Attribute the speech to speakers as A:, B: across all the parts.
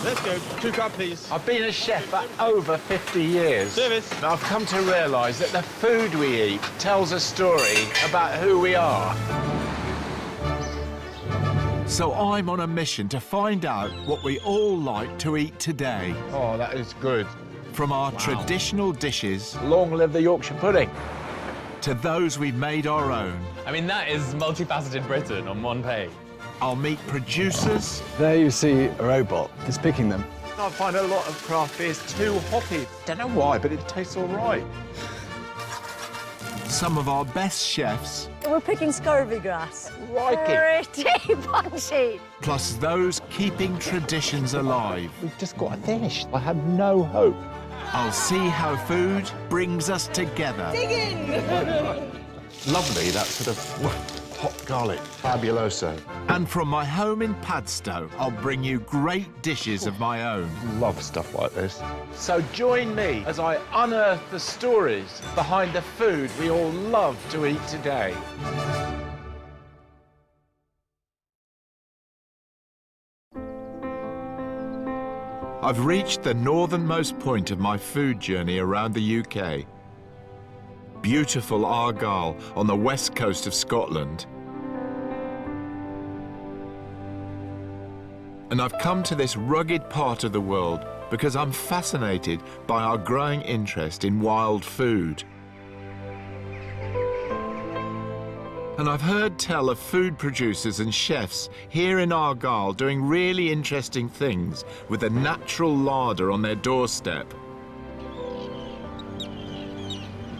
A: Let's go. 2 crab, please.
B: I've been a chef for over 50 years.
A: Service.
B: And I've come to realise that the food we eat tells a story about who we are.
C: So I'm on a mission to find out what we all like to eat today.
B: Oh, that is good.
C: From our traditional dishes
B: Long live the Yorkshire pudding.
C: to those we've made our own.
D: I mean, that is multifaceted Britain on one page.
C: I'll meet producers,
E: There you see a robot. It's picking them.
B: I find a lot of craft beers too hoppy. Don't know why, but it tastes all right.
C: some of our best chefs,
F: We're picking scurvy grass.
B: Crikey.
F: Pretty punchy.
C: plus those keeping traditions alive.
B: We've just got to finish. I have no hope.
C: I'll see how food brings us together.
F: Dig in.
B: Lovely, that sort of hot garlic. Fabuloso.
C: And from my home in Padstow, I'll bring you great dishes of my own.
B: Love stuff like this. So join me as I unearth the stories behind the food we all love to eat today.
C: I've reached the northernmost point of my food journey around the UK. Beautiful Argyll on the west coast of Scotland. And I've come to this rugged part of the world because I'm fascinated by our growing interest in wild food. And I've heard tell of food producers and chefs here in Argyll doing really interesting things with a natural larder on their doorstep.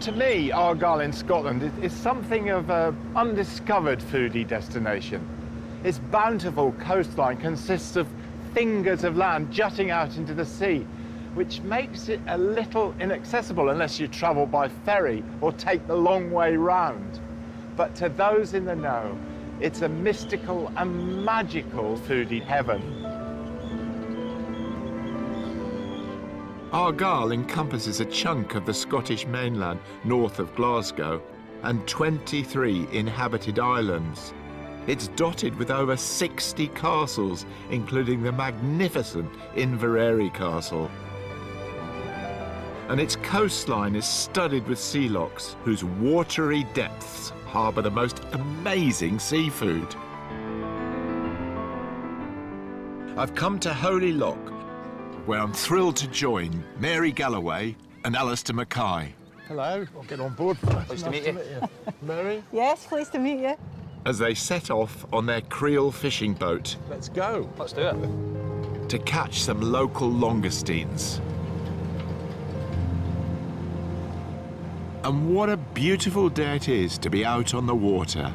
B: To me, Argyll in Scotland is something of an undiscovered foodie destination. Its bountiful coastline consists of fingers of land jutting out into the sea, which makes it a little inaccessible unless you travel by ferry or take the long way round. But to those in the know, it's a mystical and magical foodie heaven.
C: Argyll encompasses a chunk of the Scottish mainland north of Glasgow and 23 inhabited islands. It's dotted with over 60 castles, including the magnificent Inverary Castle. And its coastline is studded with sea lochs, whose watery depths harbour the most amazing seafood. I've come to Holy Loch, where I'm thrilled to join Mary Galloway and Alistair Mackay.
B: Hello, I'll get on board first.
D: Pleased to meet you.
B: Mary,
F: Yes, pleased to meet you.
C: As they set off on their creel fishing boat
B: let's go.
D: Let's do it.
C: to catch some local langoustines. And what a beautiful day it is to be out on the water.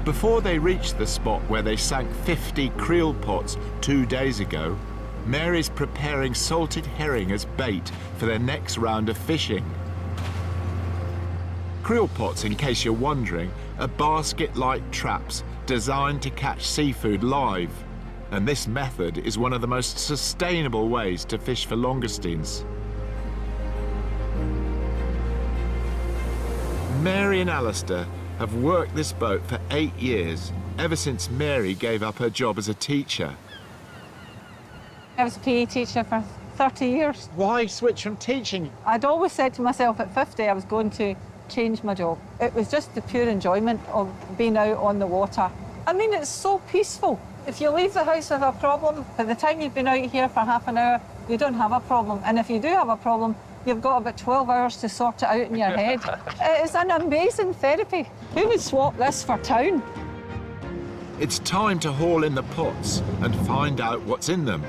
C: Before they reached the spot where they sank 50 creel pots 2 days ago, Mary's preparing salted herring as bait for their next round of fishing. Creel pots, in case you're wondering, are basket-like traps designed to catch seafood live. And this method is one of the most sustainable ways to fish for langoustines. Mary and Alistair have worked this boat for 8 years, ever since Mary gave up her job as a teacher.
G: I was a PE teacher for 30 years.
B: Why switch from teaching?
G: I'd always said to myself at 50 I was going to change my job. It was just the pure enjoyment of being out on the water. I mean, it's so peaceful. If you leave the house with a problem, by the time you've been out here for half an hour, you don't have a problem. And if you do have a problem, you've got about 12 hours to sort it out in your head. It's an amazing therapy. Who would swap this for town?
C: It's time to haul in the pots and find out what's in them.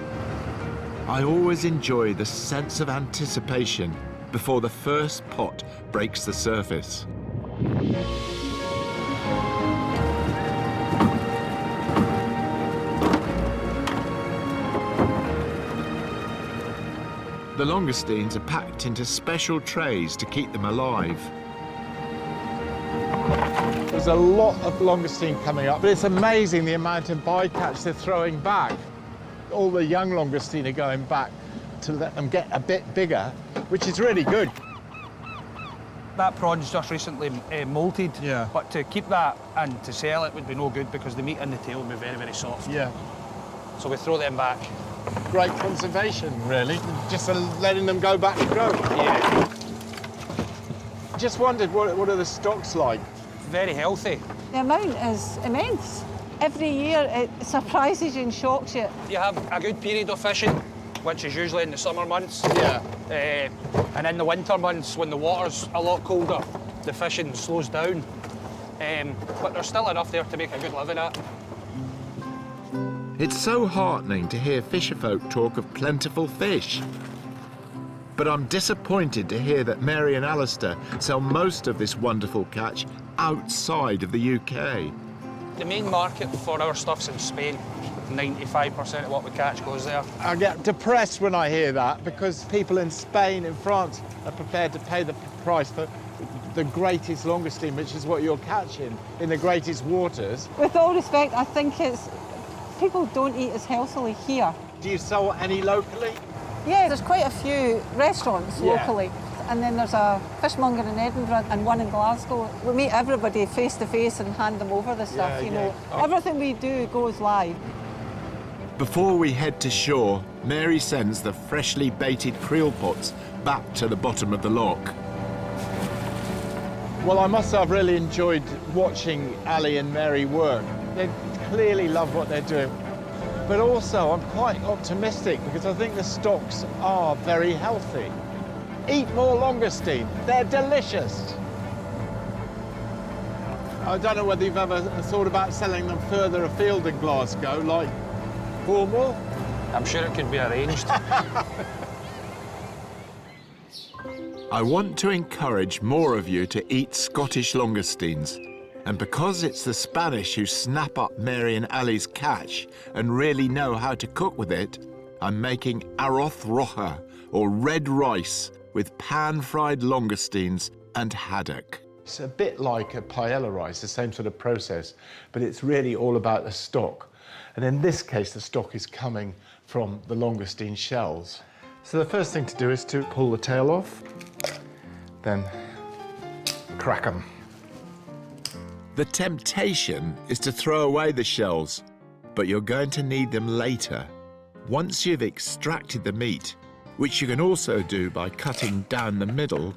C: I always enjoy the sense of anticipation before the first pot breaks the surface. The langoustines are packed into special trays to keep them alive.
B: There's a lot of langoustine coming up, but it's amazing the amount of bycatch they're throwing back. All the young langoustine are going back to let them get a bit bigger, which is really good.
A: That prawn's just recently moulted.
B: Yeah.
A: But to keep that and to sell it would be no good because the meat in the tail would be very, very soft.
B: Yeah.
A: So we throw them back.
B: Great conservation, really. Just letting them go back to growth.
A: Yeah.
B: Just wondered, what are the stocks like?
A: Very healthy.
G: The amount is immense. Every year it surprises you and shocks you.
A: You have a good period of fishing, which is usually in the summer months.
B: Yeah.
A: And in the winter months, when the water's a lot colder, the fishing slows down. But there's still enough there to make a good living at.
C: It's so heartening to hear fisherfolk talk of plentiful fish. But I'm disappointed to hear that Mary and Alistair sell most of this wonderful catch outside of the UK.
A: The main market for our stuff's in Spain. 95% of what we catch goes there.
B: I get depressed when I hear that because people in Spain and France are prepared to pay the price for the greatest langoustine, which is what you're catching in the greatest waters.
G: With all respect, I think it's people don't eat as healthily here.
B: Do you sell any locally?
G: Yeah, there's quite a few restaurants locally. And then there's a fishmonger in Edinburgh and one in Glasgow. We meet everybody face to face and hand them over the stuff, you know. Everything we do goes live.
C: Before we head to shore, Mary sends the freshly baited creel pots back to the bottom of the loch.
B: Well, I must say I've really enjoyed watching Ali and Mary work. They clearly love what they're doing. But also, I'm quite optimistic because I think the stocks are very healthy. Eat more langoustine. They're delicious. I don't know whether you've ever thought about selling them further afield in Glasgow, like Cornwall.
A: I'm sure it could be arranged.
C: I want to encourage more of you to eat Scottish langoustines. And because it's the Spanish who snap up Mary and Ali's catch and really know how to cook with it, I'm making arroz rojo, or red rice, with pan-fried langoustines and haddock.
B: It's a bit like a paella rice, the same sort of process, but it's really all about the stock. And in this case, the stock is coming from the langoustine shells. So the first thing to do is to pull the tail off, then crack them.
C: The temptation is to throw away the shells, but you're going to need them later. Once you've extracted the meat, which you can also do by cutting down the middle,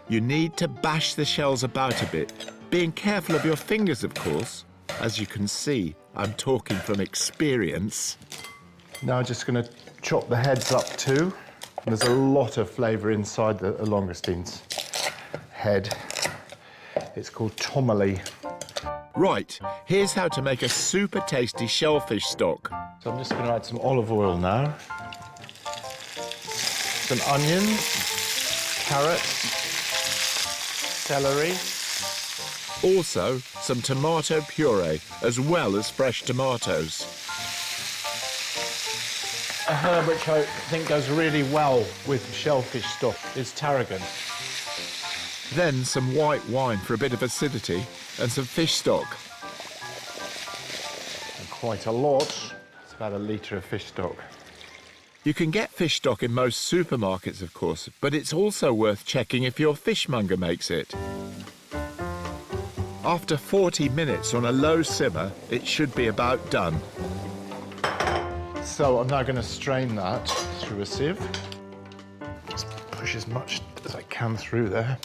C: you need to bash the shells about a bit, being careful of your fingers, of course. As you can see, I'm talking from experience.
B: Now I'm just going to chop the heads up too. There's a lot of flavour inside the langoustine's head. It's called tomali.
C: Right, here's how to make a super tasty shellfish stock.
B: So I'm just going to add some olive oil now. Some onions, carrots, celery.
C: Also, some tomato puree, as well as fresh tomatoes.
B: A herb which I think goes really well with shellfish stock is tarragon.
C: Then some white wine for a bit of acidity, and some fish stock.
B: And quite a lot. It's about a litre of fish stock.
C: You can get fish stock in most supermarkets, of course, but it's also worth checking if your fishmonger makes it. After 40 minutes on a low simmer, it should be about done.
B: So I'm now going to strain that through a sieve. Just push as much as I can through there.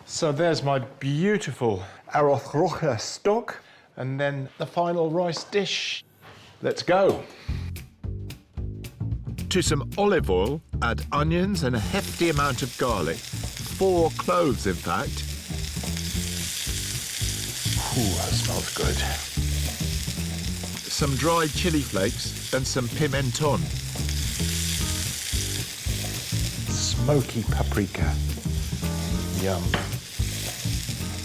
B: So there's my beautiful arroz rojo stock, and then the final rice dish. Let's go.
C: To some olive oil, add onions and a hefty amount of garlic. 4 cloves, in fact.
B: Ooh, that smells good.
C: Some dried chili flakes and some pimenton.
B: Smoky paprika. Yum.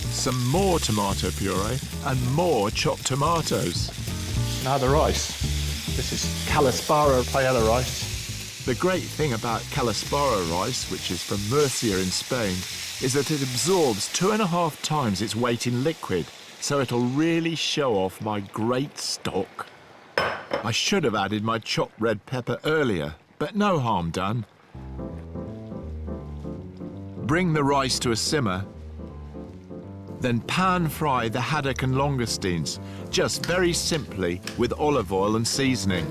C: Some more tomato puree and more chopped tomatoes.
B: Now the rice. This is Calaspara paella rice.
C: The great thing about Calaspara rice, which is from Murcia in Spain, is that it absorbs 2.5 times its weight in liquid, so it'll really show off my great stock. I should have added my chopped red pepper earlier, but no harm done. Bring the rice to a simmer Then pan fry the haddock and langoustines, just very simply with olive oil and seasoning.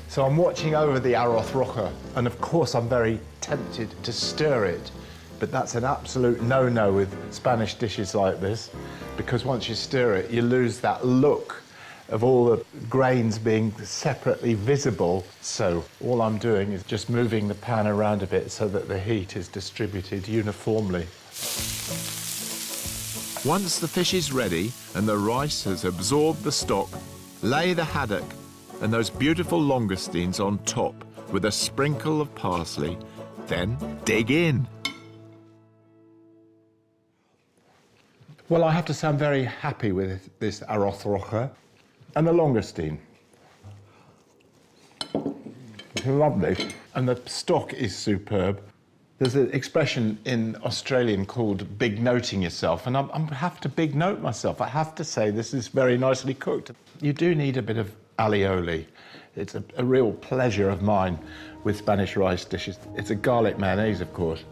B: So I'm watching over the arroz rojo, and of course I'm very tempted to stir it, but that's an absolute no-no with Spanish dishes like this, because once you stir it, you lose that look of all the grains being separately visible. So all I'm doing is just moving the pan around a bit so that the heat is distributed uniformly.
C: Once the fish is ready and the rice has absorbed the stock, lay the haddock and those beautiful langoustines on top with a sprinkle of parsley, then dig in.
B: Well, I have to say I'm very happy with this arroz rojo and the langoustine. It's lovely. And the stock is superb. There's an expression in Australian called big noting yourself, and I have to big note myself. I have to say this is very nicely cooked. You do need a bit of alioli. It's a real pleasure of mine with Spanish rice dishes. It's a garlic mayonnaise, of course.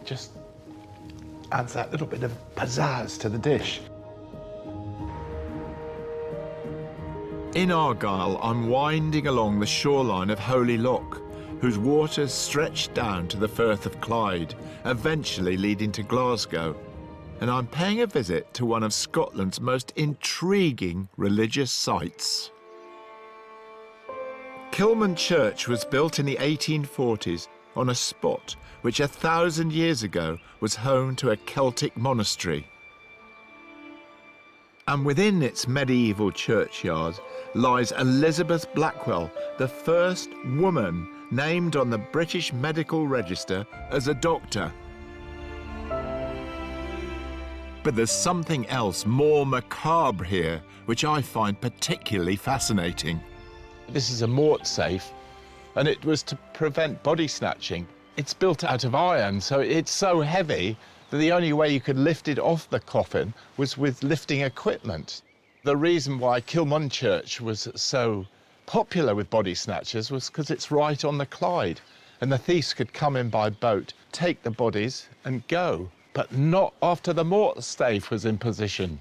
B: Just adds that little bit of pizzazz to the dish.
C: In Argyll, I'm winding along the shoreline of Holy Loch, whose waters stretch down to the Firth of Clyde, eventually leading to Glasgow. And I'm paying a visit to one of Scotland's most intriguing religious sites. Kilman Church was built in the 1840s on a spot which 1,000 years ago was home to a Celtic monastery. And within its medieval churchyard lies Elizabeth Blackwell, the first woman named on the British Medical Register as a doctor. But there's something else more macabre here, which I find particularly fascinating.
B: This is a mort safe, and it was to prevent body snatching. It's built out of iron, so it's so heavy that the only way you could lift it off the coffin was with lifting equipment. The reason why Kilmun Church was so popular with body snatchers was because it's right on the Clyde, and the thieves could come in by boat, take the bodies and go, but not after the mort safe was in position.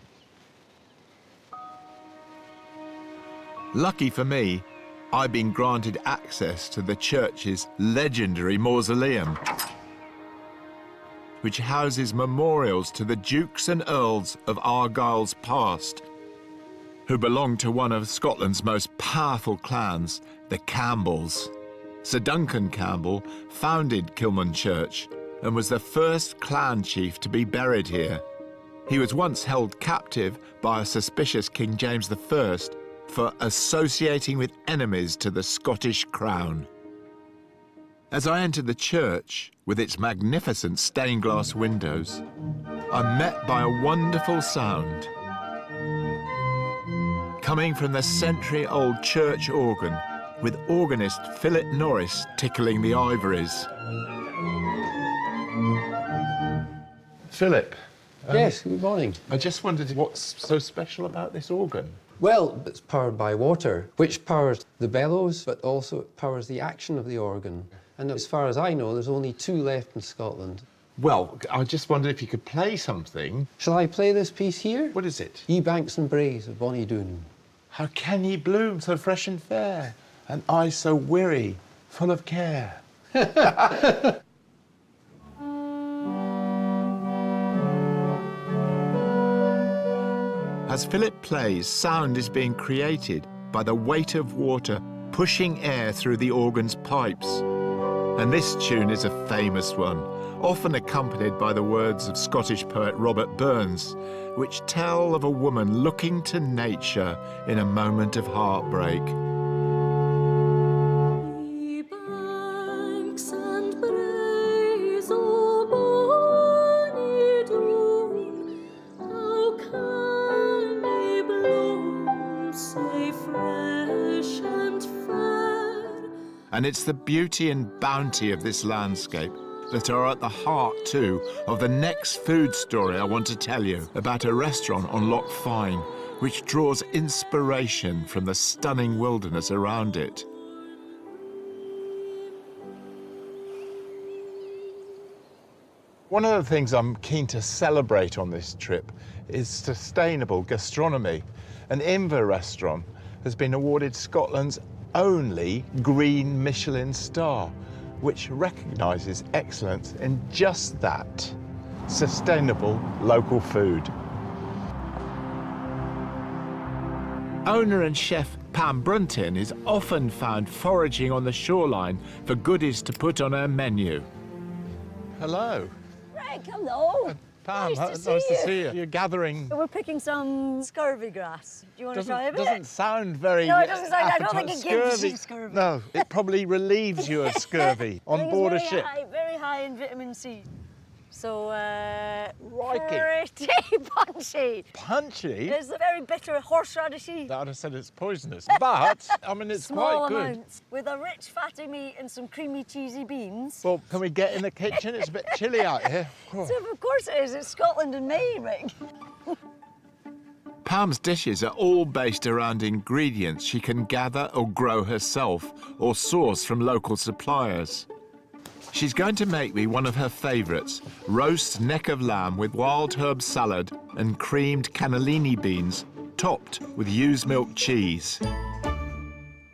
C: Lucky for me, I've been granted access to the church's legendary mausoleum, which houses memorials to the dukes and earls of Argyll's past, who belonged to one of Scotland's most powerful clans, the Campbells. Sir Duncan Campbell founded Kilmun Church and was the first clan chief to be buried here. He was once held captive by a suspicious King James I for associating with enemies to the Scottish crown. As I entered the church, with its magnificent stained glass windows, I'm met by a wonderful sound. Coming from the century-old church organ, with organist Philip Norris tickling the ivories.
B: Philip.
H: Yes, good morning.
B: I just wondered what's so special about this organ?
H: Well, it's powered by water, which powers the bellows, but also it powers the action of the organ. And as far as I know, there's only 2 left in Scotland.
B: Well, I just wondered if you could play something.
H: Shall I play this piece here?
B: What is it?
H: Ye banks and braes of Bonnie Doon.
B: How can ye bloom so fresh and fair, and I so weary, full of care?
C: As Philip plays, sound is being created by the weight of water pushing air through the organ's pipes. And this tune is a famous one, often accompanied by the words of Scottish poet Robert Burns, which tell of a woman looking to nature in a moment of heartbreak. And it's the beauty and bounty of this landscape that are at the heart, too, of the next food story I want to tell you about a restaurant on Loch Fyne, which draws inspiration from the stunning wilderness around it.
B: One of the things I'm keen to celebrate on this trip is sustainable gastronomy. An Inver restaurant has been awarded Scotland's only green Michelin star, which recognises excellence in just that, sustainable local food.
C: Owner and chef Pam Brunton is often found foraging on the shoreline for goodies to put on her menu.
B: Hello.
F: Greg, hello.
B: Pam,
F: Nice to see you.
B: You're gathering...
F: We're picking some scurvy grass. Do you want to try a bit?
B: Doesn't sound very...
F: No, it doesn't sound... I don't think it gives you scurvy.
B: No, it probably relieves you of scurvy on board a ship.
F: Very high in vitamin C. So,
B: Crikey.
F: pretty punchy.
B: Punchy?
F: It's a very bitter horseradishy.
B: I'd have said it's poisonous, but, I mean, it's
F: Small
B: quite good.
F: amounts, with a rich fatty meat and some creamy cheesy beans.
B: Well, can we get in the kitchen? It's a bit chilly out here.
F: So, of course it is. It's Scotland in May, Rick.
C: Pam's dishes are all based around ingredients she can gather or grow herself or source from local suppliers. She's going to make me one of her favourites, roast neck of lamb with wild herb salad and creamed cannellini beans, topped with ewe's milk cheese.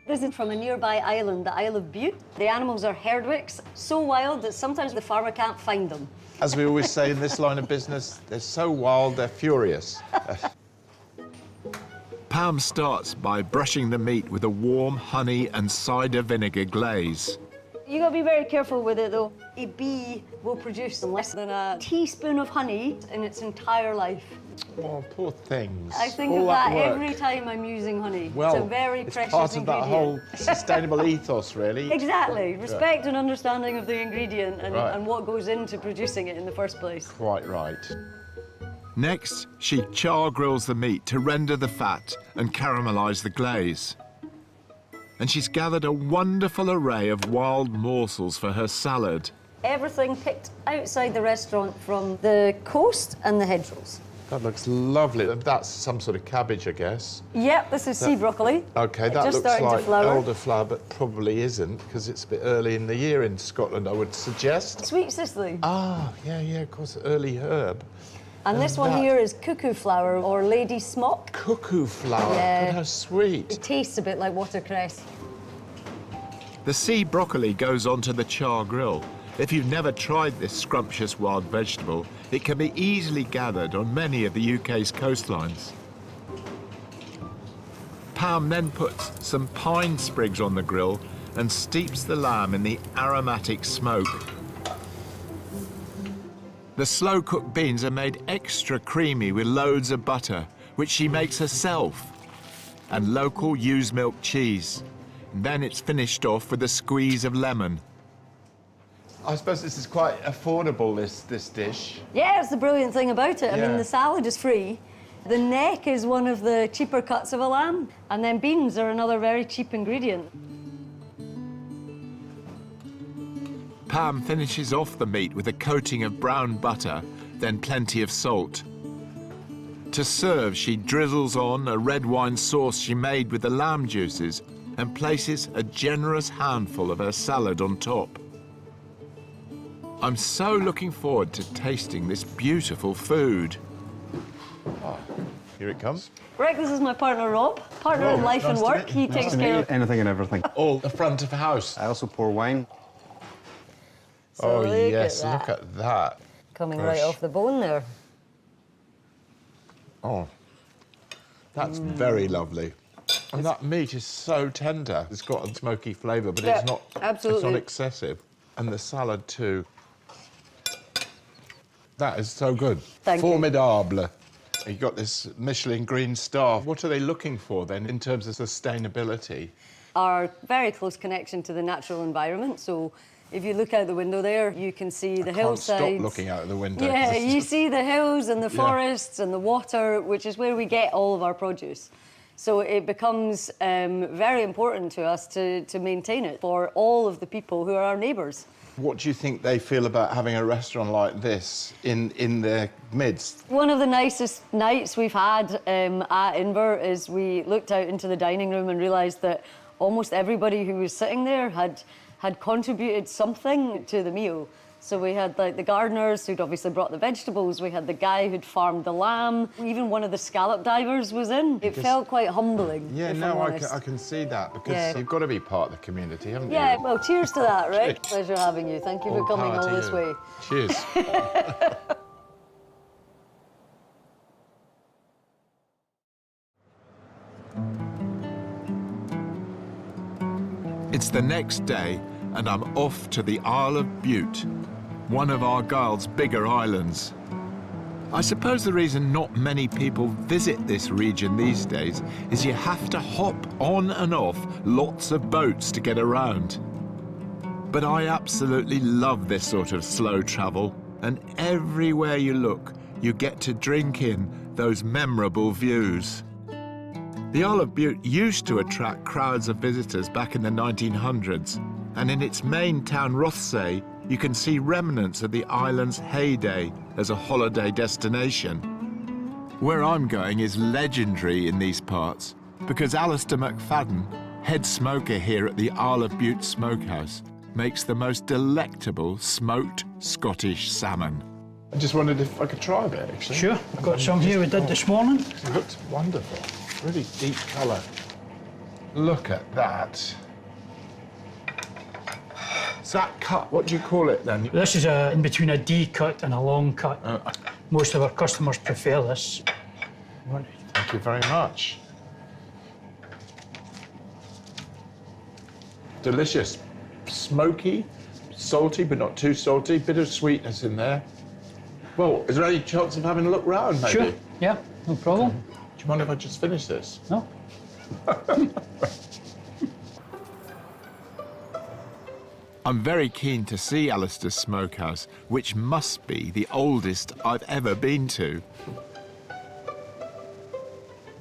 F: This is from a nearby island, the Isle of Bute. The animals are herdwicks, so wild that sometimes the farmer can't find them.
B: As we always say in this line of business, they're so wild, they're furious.
C: Pam starts by brushing the meat with a warm honey and cider vinegar glaze.
F: You gotta be very careful with it though. A bee will produce less than a teaspoon of honey in its entire life.
B: Oh, poor things.
F: I think
B: All
F: of that
B: work.
F: every time I'm using honey.
B: Well,
F: it's a very
B: it's
F: precious
B: part of
F: ingredient.
B: that whole sustainable ethos, really.
F: Exactly. Respect and understanding of the ingredient and,
B: Right.
F: and what goes into producing it in the first place.
B: Quite right.
C: Next, she char grills the meat to render the fat and caramelise the glaze. And she's gathered a wonderful array of wild morsels for her salad.
F: Everything picked outside the restaurant from the coast and the hedgerows.
B: That looks lovely. That's some sort of cabbage, I guess.
F: Yep, this is sea broccoli.
B: OK,
F: It's
B: that
F: just
B: looks
F: starting to
B: like
F: flower.
B: elderflower, but probably isn't, because it's a bit early in the year in Scotland, I would suggest.
F: Sweet Cicely.
B: Ah, yeah, of course, early herb.
F: And this one
B: that-
F: here is cuckoo flower or lady smock.
B: Cuckoo flower.
F: Yeah.
B: God, how sweet.
F: It tastes a bit like watercress.
C: The sea broccoli goes onto the char grill. If you've never tried this scrumptious wild vegetable, it can be easily gathered on many of the UK's coastlines. Pam then puts some pine sprigs on the grill and steeps the lamb in the aromatic smoke. The slow-cooked beans are made extra creamy with loads of butter, which she makes herself, and local ewe's milk cheese. Then it's finished off with a squeeze of lemon.
B: I suppose this is quite affordable, this dish.
F: Yeah, it's the brilliant thing about it. I
B: Yeah.
F: mean, the salad is free. The neck is one of the cheaper cuts of a lamb. And then beans are another very cheap ingredient.
C: Pam finishes off the meat with a coating of brown butter, then plenty of salt. To serve, she drizzles on a red wine sauce she made with the lamb juices and places a generous handful of her salad on top. I'm so looking forward to tasting this beautiful food.
B: Here it comes.
F: Rick, this is my partner, Rob. Partner in life and
B: nice to
F: work.
B: meet
F: He
B: you.
F: takes care of...
E: Anything and everything.
B: All the front of house.
E: I also pour wine.
F: So
B: Oh,
F: look
B: yes,
F: at
B: look
F: that.
B: at that.
F: Coming
B: Gosh.
F: right off the bone there.
B: Oh, that's very lovely. And that meat is so tender. It's got a smoky flavour, but
F: Yeah,
B: it's not
F: absolutely.
B: It's not excessive. And the salad too. That is so good.
F: Thank you.
B: Formidable. You got this Michelin Green Star. What are they looking for then in terms of sustainability?
F: Our very close connection to the natural environment. So if you look out the window there, you can see the
B: Can't
F: hillsides.
B: stop looking out of the window.
F: Yeah,
B: 'cause it's
F: you
B: just-
F: see the hills and the
B: Yeah.
F: forests and the water, which is where we get all of our produce. So it becomes very important to us to maintain it for all of the people who are our neighbours.
B: What do you think they feel about having a restaurant like this in their midst?
F: One of the nicest nights we've had at Inver is we looked out into the dining room and realised that almost everybody who was sitting there had contributed something to the meal. So we had like the gardeners who'd obviously brought the vegetables, we had the guy who'd farmed the lamb, even one of the scallop divers was in. It felt quite humbling.
B: Yeah,
F: if
B: no,
F: I'm
B: I
F: honest.
B: can see that, because
F: Yeah.
B: you've got to be part of the community, haven't you?
F: Yeah, well, cheers to that, Rick. Pleasure having you. Thank you for coming
B: power
F: all
B: to
F: this
B: you.
F: way.
B: Cheers.
C: It's the next day, and I'm off to the Isle of Bute, one of Argyll's bigger islands. I suppose the reason not many people visit this region these days is you have to hop on and off lots of boats to get around. But I absolutely love this sort of slow travel, and everywhere you look, you get to drink in those memorable views. The Isle of Bute used to attract crowds of visitors back in the 1900s, and in its main town, Rothsay, you can see remnants of the island's heyday as a holiday destination. Where I'm going is legendary in these parts, because Alistair McFadden, head smoker here at the Isle of Bute Smokehouse, makes the most delectable smoked Scottish salmon.
B: I just wondered if I could try a bit, actually.
I: Sure, I've got some here we did this morning.
B: It looks wonderful. Really deep colour. Look at that. Is that cut? What do you call it then?
I: This is in between a D cut and a long cut. Most of our customers prefer this.
B: Thank you very much. Delicious. Smoky, salty, but not too salty. Bit of sweetness in there. Well, is there any chance of having a look round, maybe?
I: Sure, yeah, no problem.
B: Do you mind if I just finish this?
I: No.
C: I'm very keen to see Alistair's smokehouse, which must be the oldest I've ever been to.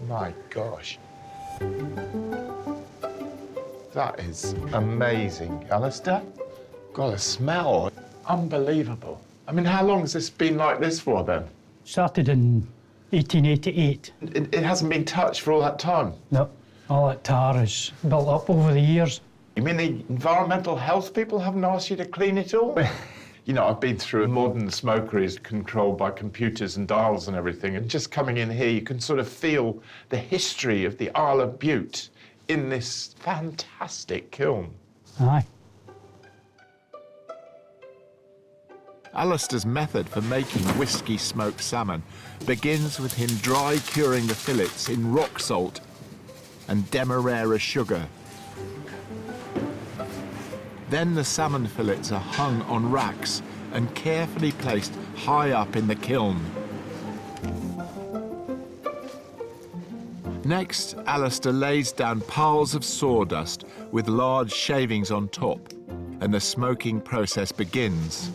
B: My gosh. That is amazing, Alistair. Got a smell. Unbelievable. I mean, how long has this been like this for, then?
I: Started in 1888.
B: It hasn't been touched for all that time?
I: No, all that tar is built up over the years.
B: You mean the environmental health people haven't asked you to clean it all? You know, I've been through modern smokeries controlled by computers and dials and everything, and just coming in here, you can sort of feel the history of the Isle of Bute in this fantastic kiln.
I: Aye.
C: Alistair's method for making whisky smoked salmon begins with him dry curing the fillets in rock salt and demerara sugar. Then the salmon fillets are hung on racks and carefully placed high up in the kiln. Next, Alistair lays down piles of sawdust with large shavings on top, and the smoking process begins.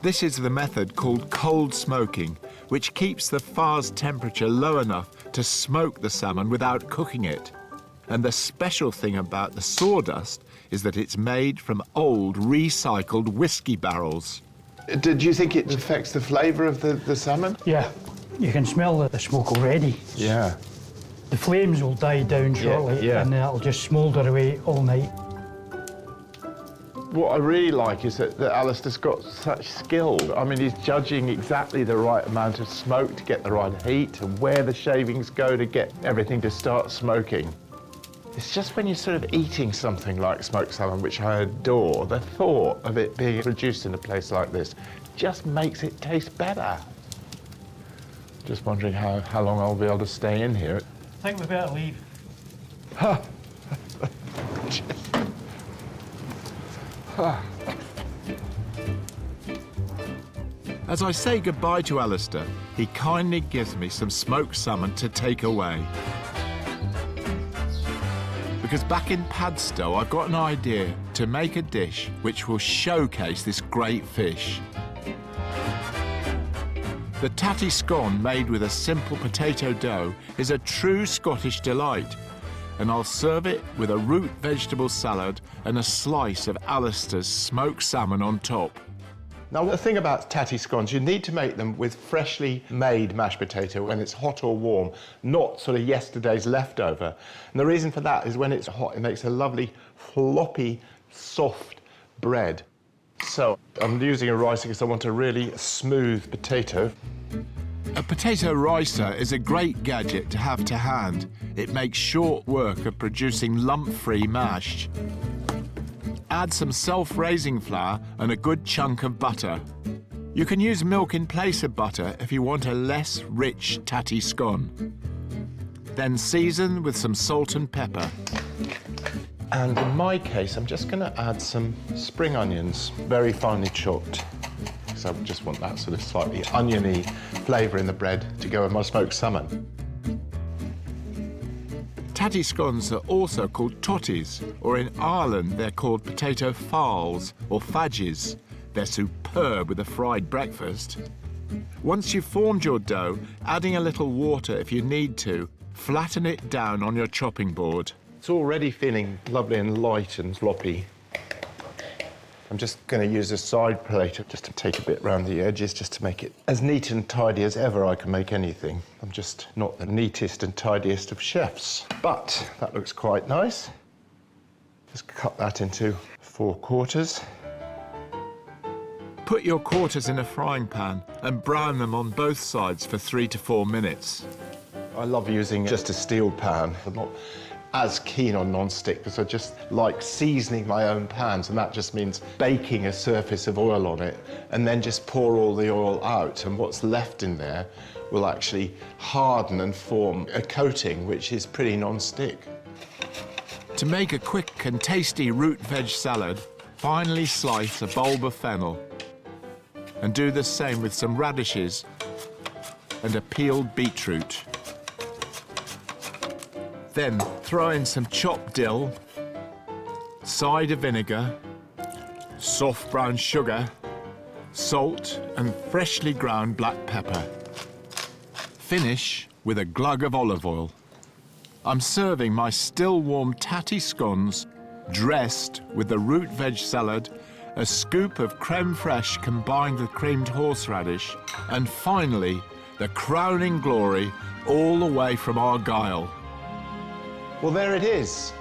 C: This is the method called cold smoking, which keeps the fire's temperature low enough to smoke the salmon without cooking it. And the special thing about the sawdust is that it's made from old recycled whiskey barrels.
B: Did you think it affects the flavour of the salmon?
I: Yeah, you can smell the smoke already.
B: Yeah.
I: The flames will die down shortly,
B: yeah.
I: and then it'll just smoulder away all night.
B: What I really like is that Alistair's got such skill. I mean, he's judging exactly the right amount of smoke to get the right heat and where the shavings go to get everything to start smoking. It's just when you're sort of eating something like smoked salmon, which I adore, the thought of it being produced in a place like this just makes it taste better. Just wondering how long I'll be able to stay in here.
I: I think we better leave.
C: As I say goodbye to Alistair, he kindly gives me some smoked salmon to take away. Because back in Padstow, I've got an idea to make a dish which will showcase this great fish. The tattie scone made with a simple potato dough is a true Scottish delight, and I'll serve it with a root vegetable salad and a slice of Alistair's smoked salmon on top.
B: Now, the thing about tattie scones, you need to make them with freshly made mashed potato when it's hot or warm, not sort of yesterday's leftover. And the reason for that is when it's hot, it makes a lovely, floppy, soft bread. So I'm using a ricer because I want a really smooth potato.
C: A potato ricer is a great gadget to have to hand. It makes short work of producing lump-free mash. Add some self-raising flour and a good chunk of butter. You can use milk in place of butter if you want a less rich tatty scone. Then season with some salt and pepper.
B: And in my case, I'm just going to add some spring onions, very finely chopped. Because I just want that sort of slightly oniony flavour in the bread to go with my smoked salmon.
C: Tatty scones are also called totties, or in Ireland they're called potato farls or fadges. They're superb with a fried breakfast. Once you've formed your dough, adding a little water if you need to, flatten it down on your chopping board.
B: It's already feeling lovely and light and floppy. I'm just going to use a side plate just to take a bit round the edges, just to make it as neat and tidy as ever I can make anything. I'm just not the neatest and tidiest of chefs. But that looks quite nice. Just cut that into 4 quarters.
C: Put your quarters in a frying pan and brown them on both sides for 3 to 4 minutes.
B: I love using just a steel pan. I'm not as keen on non-stick because I just like seasoning my own pans, and that just means baking a surface of oil on it and then just pour all the oil out, and what's left in there will actually harden and form a coating which is pretty non-stick.
C: To make a quick and tasty root veg salad, finely slice a bulb of fennel and do the same with some radishes and a peeled beetroot. Then throw in some chopped dill, cider vinegar, soft brown sugar, salt and freshly ground black pepper. Finish with a glug of olive oil. I'm serving my still warm tatty scones dressed with the root veg salad, a scoop of creme fraiche combined with creamed horseradish, and finally the crowning glory all the way from Argyll.
B: Well, there it is.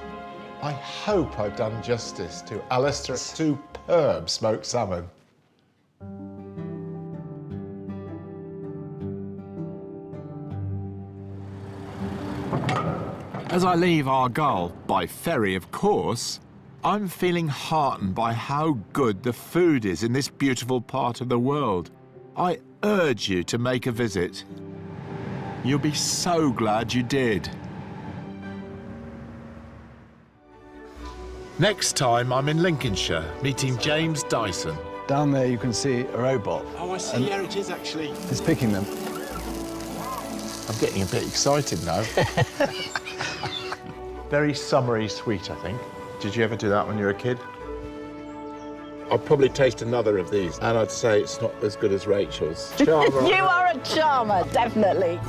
B: I hope I've done justice to Alistair's superb smoked salmon.
C: As I leave Argyll, by ferry of course, I'm feeling heartened by how good the food is in this beautiful part of the world. I urge you to make a visit. You'll be so glad you did. Next time, I'm in Lincolnshire, meeting James Dyson.
E: Down there you can see a robot.
B: Oh, I see. Yeah, it is actually.
E: It's picking them.
B: I'm getting a bit excited now. Very summery sweet, I think. Did you ever do that when you were a kid? I'll probably taste another of these, and I'd say it's not as good as Rachel's.
J: You are a charmer, definitely.